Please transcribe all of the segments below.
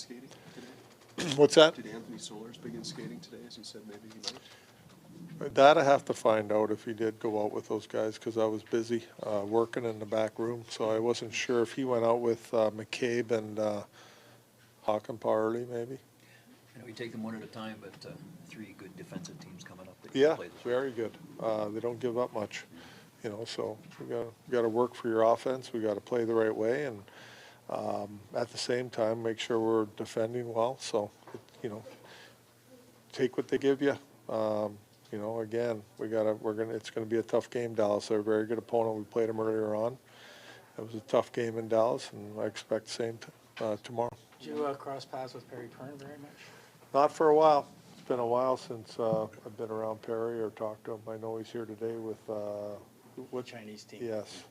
skating today? What's that? Did Anthony Solars begin skating today, as he said maybe he might? That I have to find out if he did go out with those guys, because I was busy working in the back room, so I wasn't sure if he went out with McCabe and Hockenpah maybe. We take them one at a time, but three good defensive teams coming up. Yeah, very good. They don't give up much, so we got to work for your offense. We got to play the right way, and at the same time make sure we're defending well. So, take what they give you. Again, it's gonna be a tough game. Dallas, they're a very good opponent. We played them earlier on. It was a tough game in Dallas, and I expect the same tomorrow. Did you cross paths with Perry Kern very much? Not for a while. It's been a while since I've been around Perry or talked to him. I know he's here today with what Chinese team. Yes.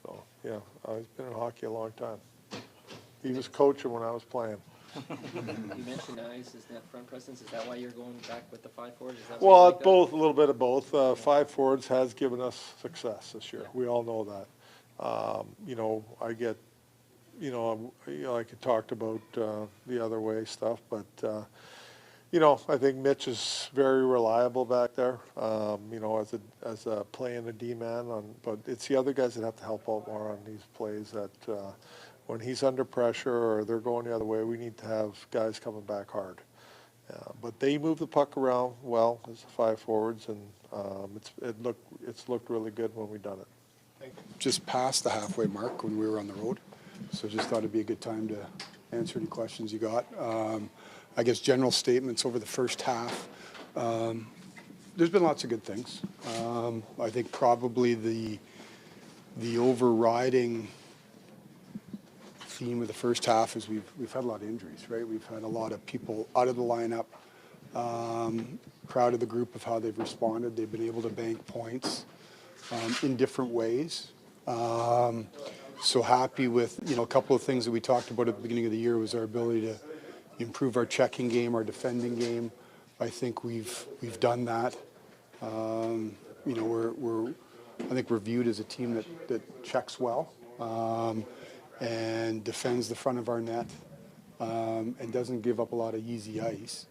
So yeah, he's been in hockey a long time. He was coaching when I was playing. You mentioned ice as net front presence. Is that why you're going back with the 5 forwards? Is that Well, like both, a little bit of both. 5 forwards has given us success this year. Yeah. We all know that. I get, I could talk about the other way stuff, but I think Mitch is very reliable back there. As a playing a D-man but it's the other guys that have to help out more on these plays that. When he's under pressure or they're going the other way, we need to have guys coming back hard. But they move the puck around well as the 5 forwards, and it's looked really good when we've done it. Just past the halfway mark when we were on the road, so just thought it'd be a good time to answer any questions you got. I guess general statements over the first half. There's been lots of good things. I think probably the overriding theme of the first half is we've had a lot of injuries, right? We've had a lot of people out of the lineup. Proud of the group of how they've responded. They've been able to bank points in different ways. So happy with a couple of things that we talked about at the beginning of the year was our ability to improve our checking game, our defending game. I think we've done that. I think we're viewed as a team that checks well. And defends the front of our net and doesn't give up a lot of easy ice.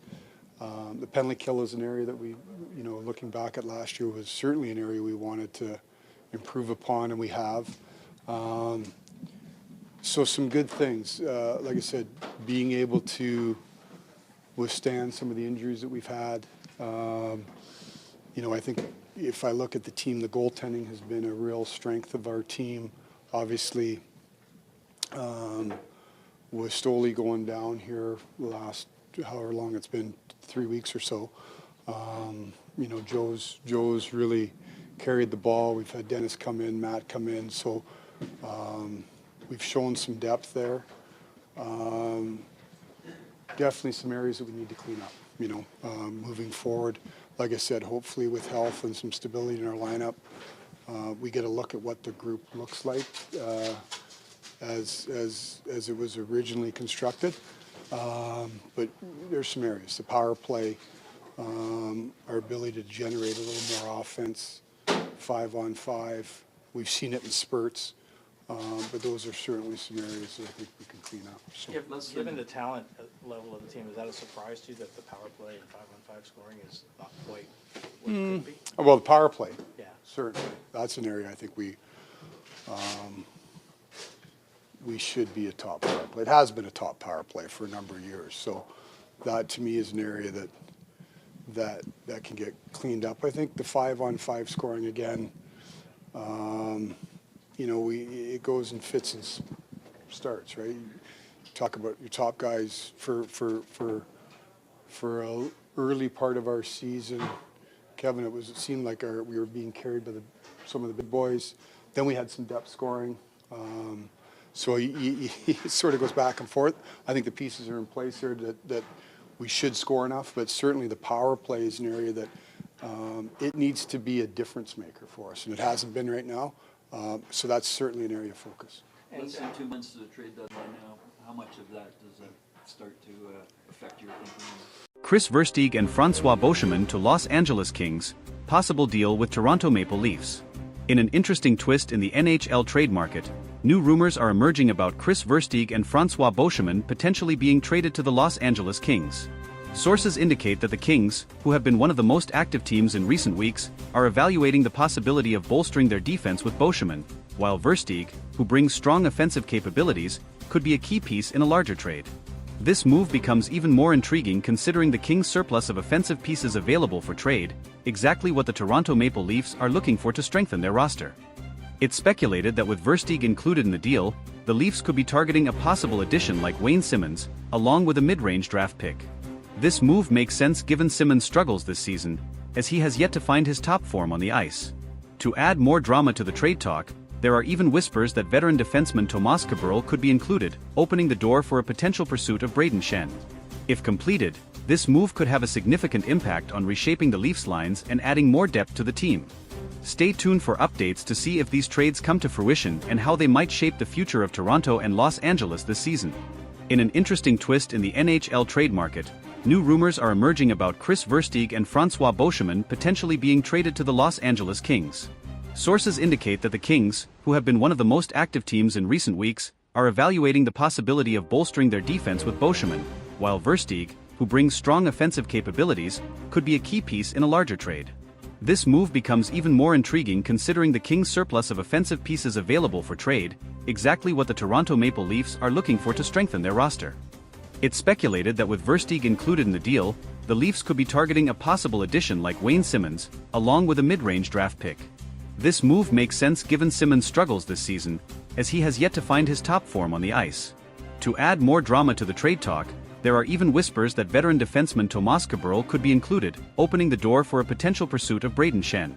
The penalty kill is an area that we, looking back at last year, was certainly an area we wanted to improve upon, and we have. So some good things. Like I said, being able to withstand some of the injuries that we've had. I think if I look at the team, the goaltending has been a real strength of our team. Obviously, with Stoley going down here last, however long it's been, 3 weeks or so, Joe's really carried the ball. We've had Dennis come in, Matt come in, so we've shown some depth there. Definitely some areas that we need to clean up, moving forward. Like I said, hopefully with health and some stability in our lineup, we get a look at what the group looks like as it was originally constructed. But there's some areas. The power play, our ability to generate a little more offense, 5-on-5. We've seen it in spurts, but those are certainly some areas that I think we can clean up. So. Given the talent level of the team, is that a surprise to you that the power play and 5-on-5 scoring is not quite what it could be? Well, the power play, Yeah. certainly. That's an area I think we should be a top power play. It has been a top power play for a number of years. So that to me is an area that can get cleaned up. I think the 5-on-5 scoring again, it goes in fits and starts, right? You talk about your top guys for a early part of our season. Kevin, it seemed like we were being carried by some of the big boys. Then we had some depth scoring. So it sort of goes back and forth. I think the pieces are in place here that we should score enough, but certainly the power play is an area that it needs to be a difference maker for us, and it hasn't been right now. So that's certainly an area of focus. Less than 2 months to the trade deadline now. How much of that does that start to affect your thinking? Chris Versteeg and Francois Beauchemin to Los Angeles Kings, possible deal with Toronto Maple Leafs. In an interesting twist in the NHL trade market, new rumors are emerging about Chris Versteeg and Francois Beauchemin potentially being traded to the Los Angeles Kings. Sources indicate that the Kings, who have been one of the most active teams in recent weeks, are evaluating the possibility of bolstering their defense with Beauchemin, while Versteeg, who brings strong offensive capabilities, could be a key piece in a larger trade. This move becomes even more intriguing considering the Kings' surplus of offensive pieces available for trade, exactly what the Toronto Maple Leafs are looking for to strengthen their roster. It's speculated that with Versteeg included in the deal, the Leafs could be targeting a possible addition like Wayne Simmonds, along with a mid-range draft pick. This move makes sense given Simmonds' struggles this season, as he has yet to find his top form on the ice. To add more drama to the trade talk, there are even whispers that veteran defenseman Tomas Kaberle could be included, opening the door for a potential pursuit of Brayden Schenn. If completed, this move could have a significant impact on reshaping the Leafs lines and adding more depth to the team. Stay tuned for updates to see if these trades come to fruition and how they might shape the future of Toronto and Los Angeles this season. In an interesting twist in the NHL trade market, new rumors are emerging about Chris Versteeg and Francois Beauchemin potentially being traded to the Los Angeles Kings. Sources indicate that the Kings, who have been one of the most active teams in recent weeks, are evaluating the possibility of bolstering their defense with Beauchemin, while Versteeg, who brings strong offensive capabilities, could be a key piece in a larger trade. This move becomes even more intriguing considering the Kings' surplus of offensive pieces available for trade, exactly what the Toronto Maple Leafs are looking for to strengthen their roster. It's speculated that with Versteeg included in the deal, the Leafs could be targeting a possible addition like Wayne Simmonds, along with a mid-range draft pick. This move makes sense given Simmonds' struggles this season, as he has yet to find his top form on the ice. To add more drama to the trade talk, there are even whispers that veteran defenseman Tomas Kaberle could be included, opening the door for a potential pursuit of Brayden Schenn.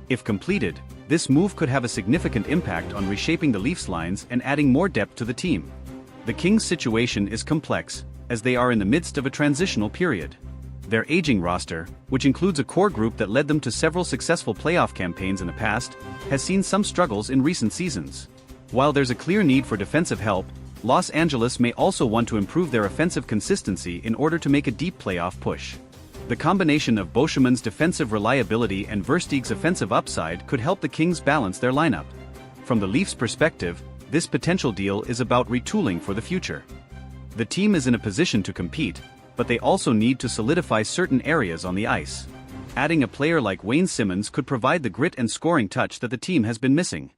If completed, this move could have a significant impact on reshaping the Leafs lines and adding more depth to the team. The Kings' situation is complex, as they are in the midst of a transitional period. Their aging roster, which includes a core group that led them to several successful playoff campaigns in the past, has seen some struggles in recent seasons. While there's a clear need for defensive help, Los Angeles may also want to improve their offensive consistency in order to make a deep playoff push. The combination of Beauchemin's defensive reliability and Versteeg's offensive upside could help the Kings balance their lineup. From the Leafs' perspective, this potential deal is about retooling for the future. The team is in a position to compete, but they also need to solidify certain areas on the ice. Adding a player like Wayne Simmonds could provide the grit and scoring touch that the team has been missing.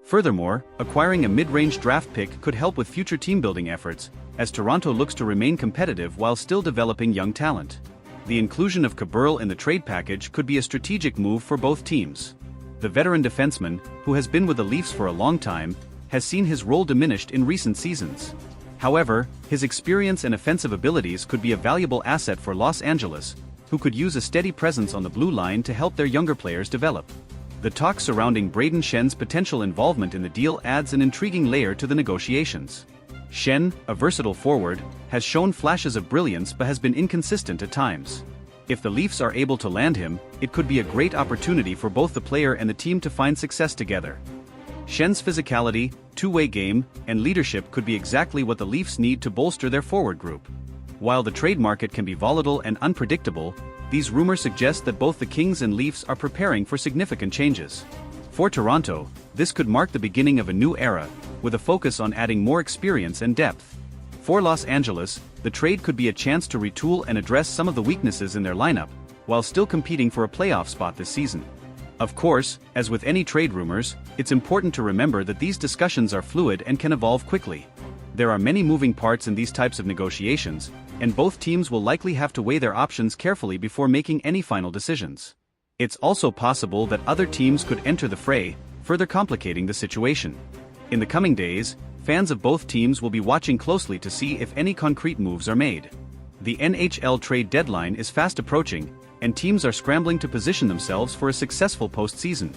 Furthermore, acquiring a mid-range draft pick could help with future team-building efforts, as Toronto looks to remain competitive while still developing young talent. The inclusion of Kaberle in the trade package could be a strategic move for both teams. The veteran defenseman, who has been with the Leafs for a long time, has seen his role diminished in recent seasons. However, his experience and offensive abilities could be a valuable asset for Los Angeles, who could use a steady presence on the blue line to help their younger players develop. The talk surrounding Brayden Schenn's potential involvement in the deal adds an intriguing layer to the negotiations. Schenn, a versatile forward, has shown flashes of brilliance but has been inconsistent at times. If the Leafs are able to land him, it could be a great opportunity for both the player and the team to find success together. Schenn's physicality, two-way game, and leadership could be exactly what the Leafs need to bolster their forward group. While the trade market can be volatile and unpredictable, these rumors suggest that both the Kings and Leafs are preparing for significant changes. For Toronto, this could mark the beginning of a new era, with a focus on adding more experience and depth. For Los Angeles, the trade could be a chance to retool and address some of the weaknesses in their lineup, while still competing for a playoff spot this season. Of course, as with any trade rumors, it's important to remember that these discussions are fluid and can evolve quickly. There are many moving parts in these types of negotiations, and both teams will likely have to weigh their options carefully before making any final decisions. It's also possible that other teams could enter the fray, further complicating the situation. In the coming days, fans of both teams will be watching closely to see if any concrete moves are made. The NHL trade deadline is fast approaching, and teams are scrambling to position themselves for a successful postseason.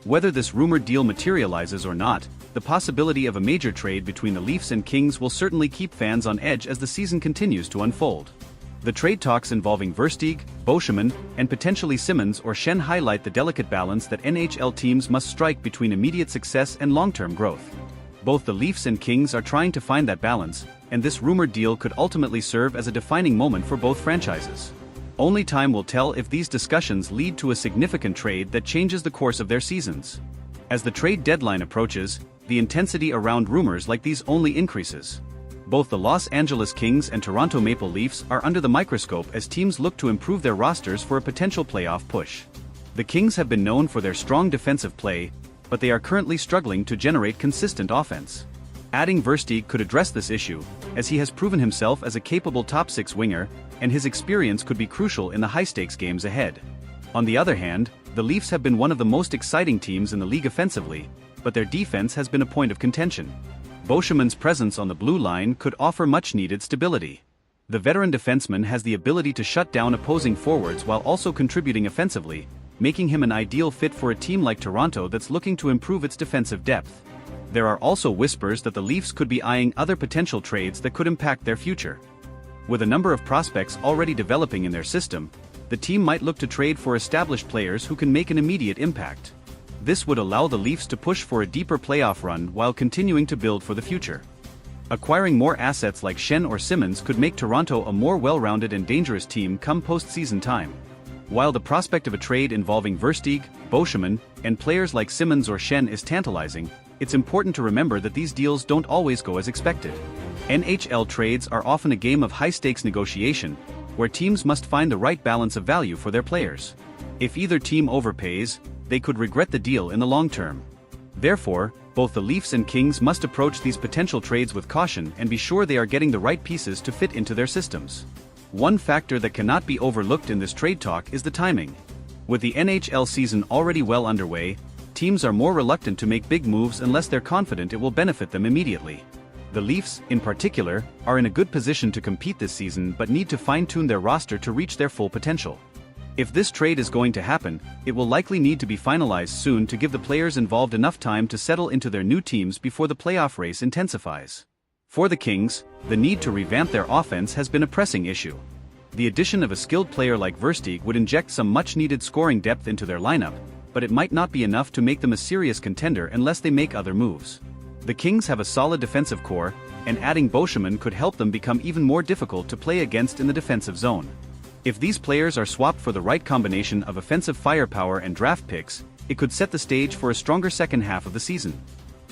Whether this rumored deal materializes or not, the possibility of a major trade between the Leafs and Kings will certainly keep fans on edge as the season continues to unfold. The trade talks involving Versteeg, Beauchemin, and potentially Simmonds or Schenn highlight the delicate balance that NHL teams must strike between immediate success and long-term growth. Both the Leafs and Kings are trying to find that balance, and this rumored deal could ultimately serve as a defining moment for both franchises. Only time will tell if these discussions lead to a significant trade that changes the course of their seasons. As the trade deadline approaches, the intensity around rumors like these only increases. Both the Los Angeles Kings and Toronto Maple Leafs are under the microscope as teams look to improve their rosters for a potential playoff push. The Kings have been known for their strong defensive play, but they are currently struggling to generate consistent offense. Adding Versteeg could address this issue, as he has proven himself as a capable top-six winger, and his experience could be crucial in the high-stakes games ahead. On the other hand, the Leafs have been one of the most exciting teams in the league offensively, but their defense has been a point of contention. Boescheman's presence on the blue line could offer much-needed stability. The veteran defenseman has the ability to shut down opposing forwards while also contributing offensively, making him an ideal fit for a team like Toronto that's looking to improve its defensive depth. There are also whispers that the Leafs could be eyeing other potential trades that could impact their future. With a number of prospects already developing in their system, the team might look to trade for established players who can make an immediate impact. This would allow the Leafs to push for a deeper playoff run while continuing to build for the future. Acquiring more assets like Schenn or Simmons could make Toronto a more well-rounded and dangerous team come postseason time. While the prospect of a trade involving Versteeg, Boescheman, and players like Simmons or Schenn is tantalizing, it's important to remember that these deals don't always go as expected. NHL trades are often a game of high-stakes negotiation, where teams must find the right balance of value for their players. If either team overpays, they could regret the deal in the long term. Therefore, both the Leafs and Kings must approach these potential trades with caution and be sure they are getting the right pieces to fit into their systems. One factor that cannot be overlooked in this trade talk is the timing. With the NHL season already well underway, teams are more reluctant to make big moves unless they're confident it will benefit them immediately. The Leafs, in particular, are in a good position to compete this season but need to fine-tune their roster to reach their full potential. If this trade is going to happen, it will likely need to be finalized soon to give the players involved enough time to settle into their new teams before the playoff race intensifies. For the Kings, the need to revamp their offense has been a pressing issue. The addition of a skilled player like Versteeg would inject some much-needed scoring depth into their lineup, but it might not be enough to make them a serious contender unless they make other moves. The Kings have a solid defensive core, and adding Boescheman could help them become even more difficult to play against in the defensive zone. If these players are swapped for the right combination of offensive firepower and draft picks, it could set the stage for a stronger second half of the season.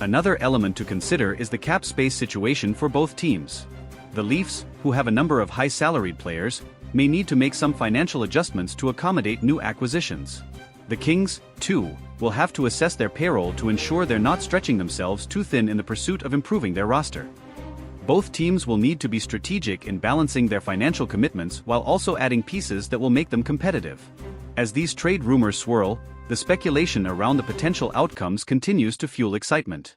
Another element to consider is the cap space situation for both teams. The Leafs, who have a number of high-salaried players, may need to make some financial adjustments to accommodate new acquisitions. The Kings, too, will have to assess their payroll to ensure they're not stretching themselves too thin in the pursuit of improving their roster. Both teams will need to be strategic in balancing their financial commitments while also adding pieces that will make them competitive. As these trade rumors swirl, the speculation around the potential outcomes continues to fuel excitement.